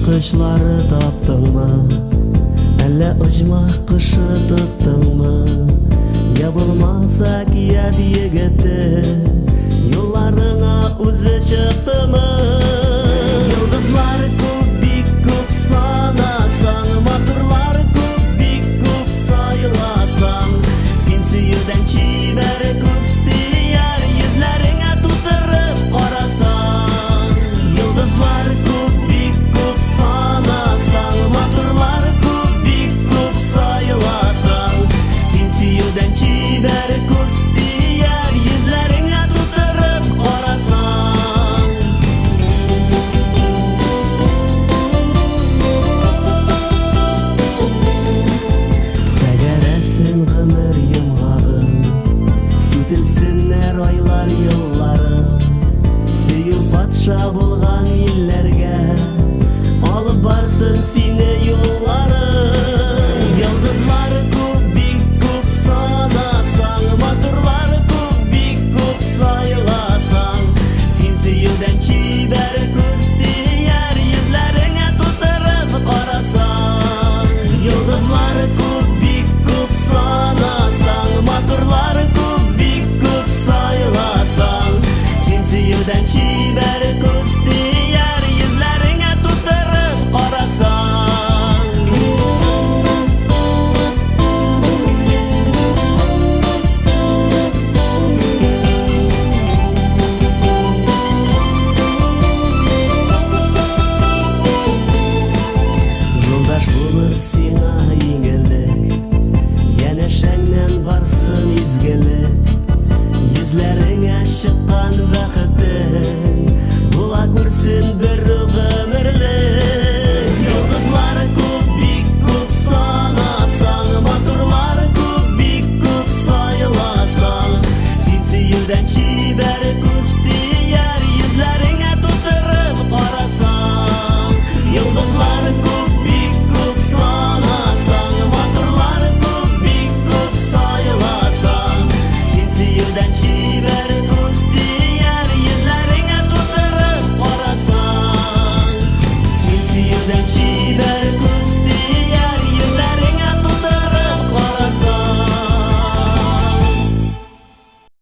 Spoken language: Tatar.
Kışları taptın mı? Әллә ұжмақ қышы тұттың мы? Я болмаса кияд егеті, Yollarına өзі шықты мы? Йылдызлар көп, бик көп санасаң, Матурлар көп, бик көп сайыласаң, Сен сүйерден чибәр күз тияр, Йөзләреңә тутырып қарасаң. Йылдызлар көп, бик көп санасаң, Матурлар көп, бик көп сайыласаң, Сен сүйерден чибәр күз тияр, Йөзләреңә тутырып қарасаң. Тәгәрәсен ғұмыр йомғағын, Сүтілсіннәр айлар йылларын, Сөйіп патша болған елләргә, Алып барсын сине